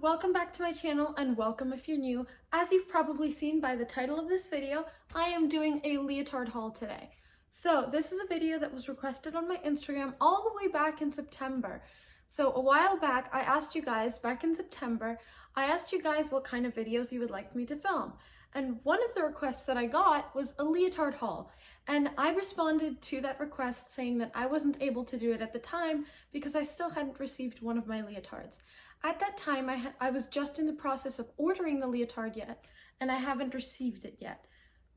Welcome back to my channel and welcome if you're new. As you've probably seen by the title of this video, I am doing a leotard haul today. So this is a video that was requested on my Instagram all the way back in September. So a while back, I asked you guys, back in September, I asked you guys what kind of videos you would like me to film. And one of the requests that I got was a leotard haul. And I responded to that request saying that I wasn't able to do it at the time because I still hadn't received one of my leotards. At that time, I was just in the process of ordering the leotard yet, and I haven't received it yet.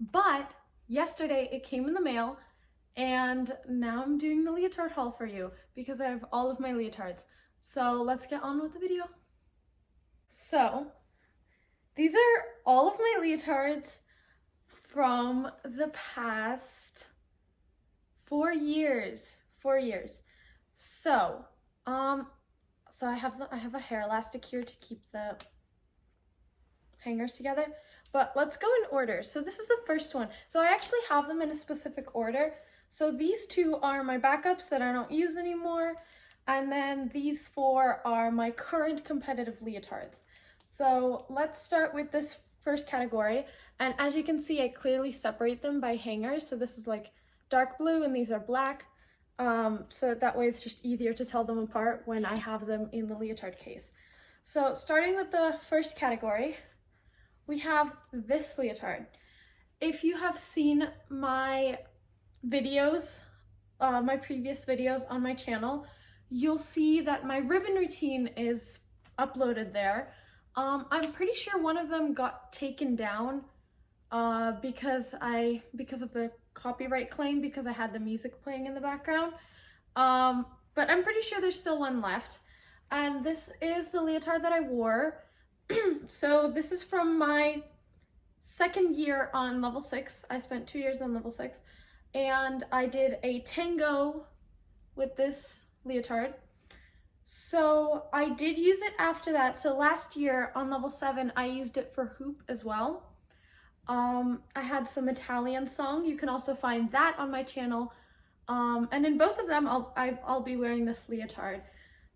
But yesterday it came in the mail, and now I'm doing the leotard haul for you because I have all of my leotards. So let's get on with the video. So these are all of my leotards from the past 4 years. 4 years. So I have a hair elastic here to keep the hangers together, but let's go in order. So this is the first one. So I actually have them in a specific order. So these two are my backups that I don't use anymore, and then these four are my current competitive leotards. So let's start with this first category, and as you can see, I clearly separate them by hangers. So this is like dark blue and these are black. So that way it's just easier to tell them apart when I have them in the leotard case. So starting with the first category, we have this leotard. If you have seen my videos, my previous videos on my channel, you'll see that my ribbon routine is uploaded there. I'm pretty sure one of them got taken down because of the copyright claim, because I had the music playing in the background. But I'm pretty sure there's still one left. And this is the leotard that I wore. So this is from my second year on level 6. I spent 2 years on level 6. And I did a tango with this leotard. So I did use it after that. So last year on level 7, I used it for hoop as well. I had some Italian song. You can also find that on my channel. And in both of them, I'll be wearing this leotard.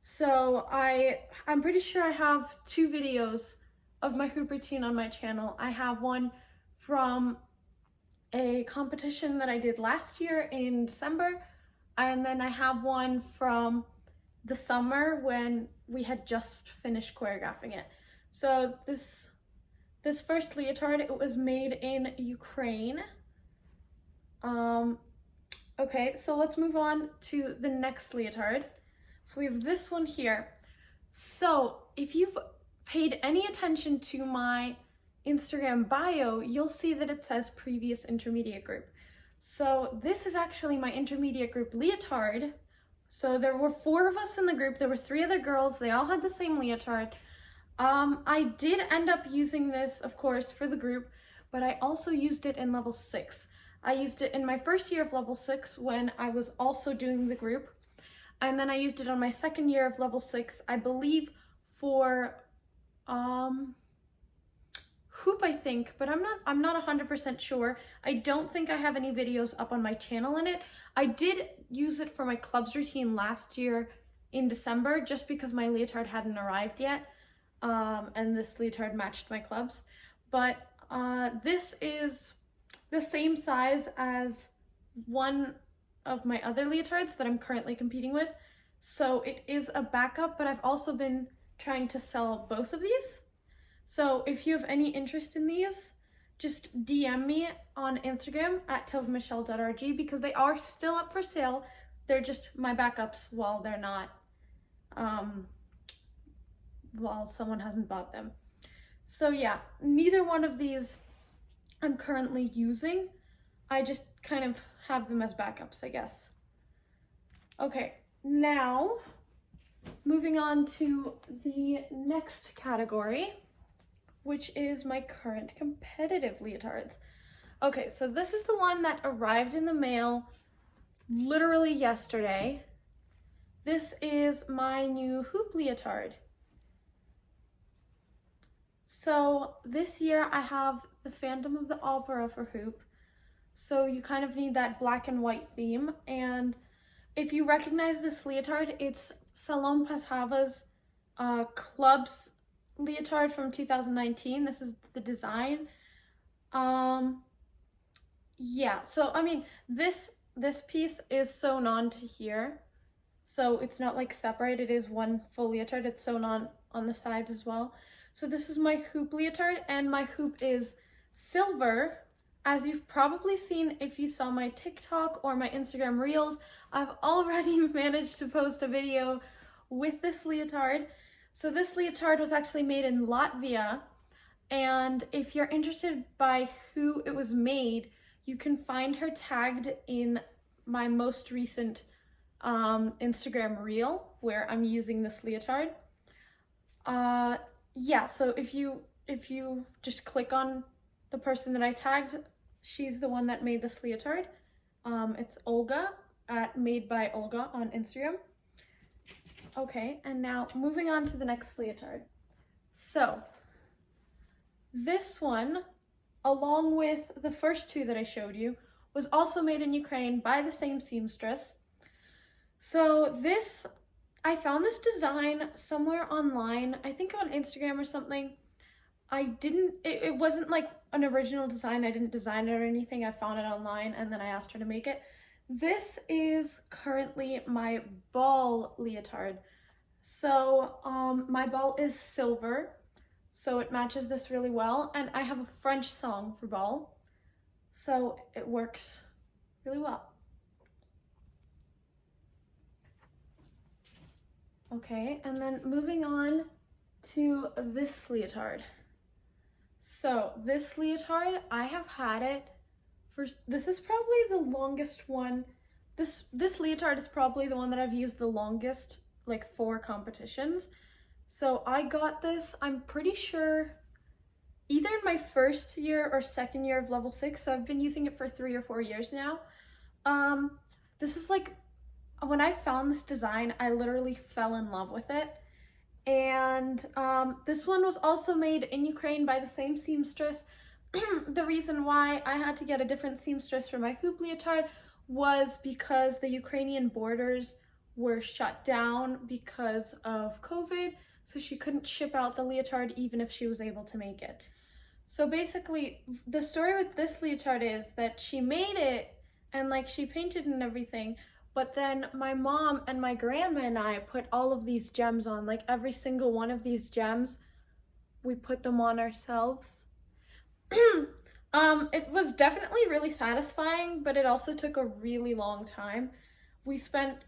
So I'm pretty sure I have 2 videos of my hoop routine on my channel. I have one from a competition that I did last year in December. And then I have one from the summer when we had just finished choreographing it. So this first leotard, it was made in Ukraine. Okay, so let's move on to the next leotard. So we have this one here. So if you've paid any attention to my Instagram bio, you'll see that it says previous intermediate group. So this is actually my intermediate group leotard. So there were 4 of us in the group. There were 3 other girls. They all had the same leotard. I did end up using this, of course, for the group, but I also used it in level 6. I used it in my first year of level 6 when I was also doing the group. And then I used it on my second year of level 6, I believe, for hoop, I think, but I'm not 100% sure. I don't think I have any videos up on my channel in it. I did use it for my clubs routine last year in December, just because my leotard hadn't arrived yet. And this leotard matched my clubs. But this is the same size as one of my other leotards that I'm currently competing with. So it is a backup, but I've also been trying to sell both of these. So if you have any interest in these, just DM me on Instagram at tovmichelle.rg because they are still up for sale. They're just my backups while they're not, while someone hasn't bought them. So yeah, neither one of these I'm currently using. I just kind of have them as backups, I guess. Okay, now moving on to the next category, which is my current competitive leotards. Okay, so this is the one that arrived in the mail literally yesterday. This is my new hoop leotard. So this year I have the Phantom of the Opera for hoop. So you kind of need that black and white theme. And if you recognize this leotard, it's Salon Pashava's clubs leotard from 2019. This is the design. Yeah, so I mean, this piece is sewn on to here. So it's not like separate, it is one full leotard. It's sewn on the sides as well. So this is my hoop leotard, and my hoop is silver. As you've probably seen if you saw my TikTok or my Instagram reels, I've already managed to post a video with this leotard. So this leotard was actually made in Latvia, and if you're interested by who it was made, you can find her tagged in my most recent Instagram reel where I'm using this leotard. Yeah, so if you just click on the person that I tagged, she's the one that made this leotard. It's Olga at Made by Olga on Instagram. Okay, and now moving on to the next leotard. So this one, along with the first two that I showed you, was also made in Ukraine by the same seamstress. So this, I found this design somewhere online, I think on Instagram or something. It wasn't like an original design. I didn't design it or anything. I found it online and then I asked her to make it. This is currently my ball leotard. So my ball is silver, so it matches this really well. And I have a French song for ball, so it works really well. Okay, and then moving on to this leotard. So this leotard, I have had it for, this is probably the longest one. This leotard is probably the one that I've used the longest, like for competitions. So I got this, I'm pretty sure, either in my first year or second year of level 6. So I've been using it for 3 or 4 years now. This is like, when I found this design, I literally fell in love with it. And this one was also made in Ukraine by the same seamstress. The reason why I had to get a different seamstress for my hoop leotard was because the Ukrainian borders were shut down because of COVID, so she couldn't ship out the leotard even if she was able to make it. So basically, the story with this leotard is that she made it and like she painted and everything, but then my mom and my grandma and I put all of these gems on, like every single one of these gems, we put them on ourselves. It was definitely really satisfying, but it also took a really long time. We spent,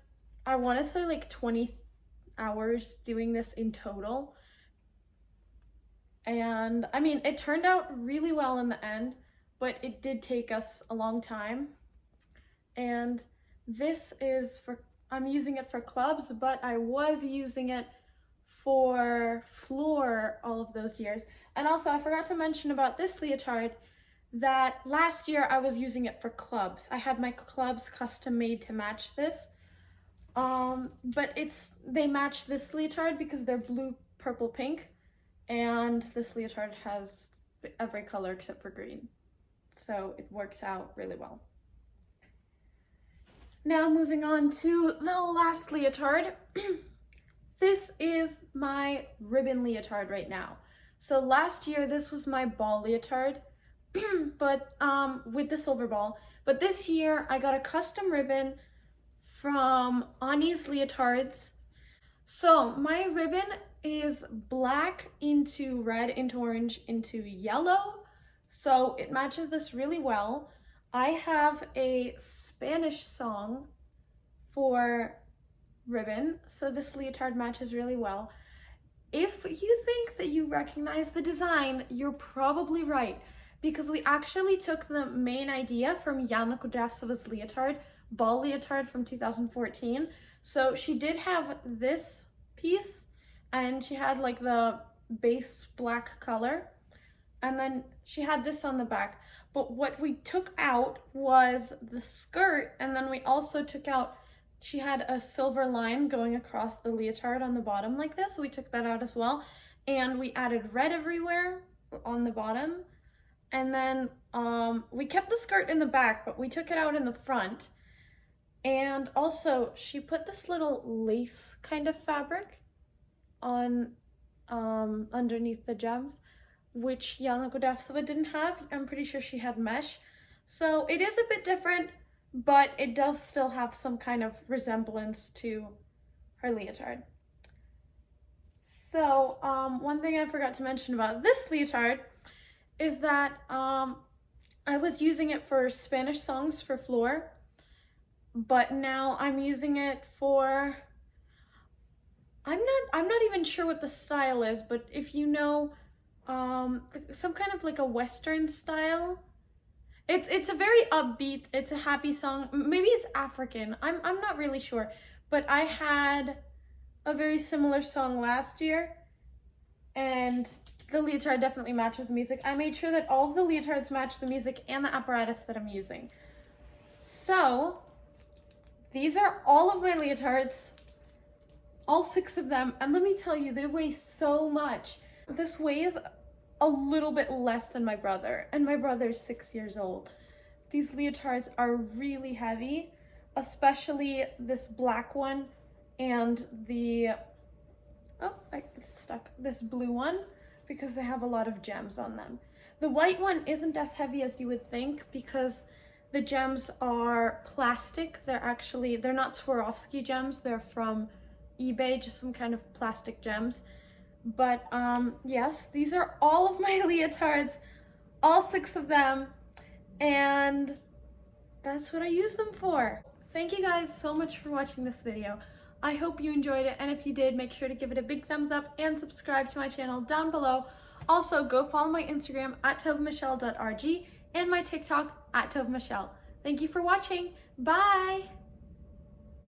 I want to say like 20 hours doing this in total. And I mean, it turned out really well in the end, but it did take us a long time. And this is for, I'm using it for clubs, but I was using it for floor all of those years. And also I forgot to mention about this leotard that last year I was using it for clubs. I had my clubs custom made to match this. But they match this leotard because they're blue, purple, pink. And this leotard has every color except for green. So it works out really well. Now moving on to the last leotard. This is my ribbon leotard right now. So last year this was my ball leotard, but with the silver ball. But this year I got a custom ribbon from Ani's Leotards. So my ribbon is black into red into orange into yellow. So it matches this really well. I have a Spanish song for ribbon, so this leotard matches really well. If you think that you recognize the design, you're probably right, because we actually took the main idea from Yana Kudavtseva's leotard, ball leotard from 2014. So she did have this piece, and she had like the base black color, and then she had this on the back. But what we took out was the skirt, and then we also took out, she had a silver line going across the leotard on the bottom like this, so we took that out as well. And we added red everywhere on the bottom. And then we kept the skirt in the back, but we took it out in the front. And also, she put this little lace kind of fabric on underneath the gems, which Yana Godefsova didn't have. I'm pretty sure she had mesh. So it is a bit different, but it does still have some kind of resemblance to her leotard. So one thing I forgot to mention about this leotard is that I was using it for Spanish songs for floor, but now I'm using it for, I'm not even sure what the style is, but if you know some kind of like a Western style, it's a very upbeat, it's a happy song. Maybe it's African. I'm not really sure, but I had a very similar song last year, and the leotard definitely matches the music. I made sure that all of the leotards match the music and the apparatus that I'm using. So these are all of my leotards, all 6 of them, and let me tell you, they weigh so much. This weighs a little bit less than my brother, and my brother's 6 years old. These leotards are really heavy, especially this black one and the, it's stuck, this blue one, because they have a lot of gems on them. The white one isn't as heavy as you would think because the gems are plastic. They're not Swarovski gems. They're from eBay, just some kind of plastic gems. But yes, these are all of my leotards, all 6 of them, and that's what I use them for. Thank you guys so much for watching this video. I hope you enjoyed it, and if you did, make sure to give it a big thumbs up and subscribe to my channel down below. Also, go follow my Instagram at tovamichelle.rg and my TikTok at tovamichelle. Thank you for watching. Bye!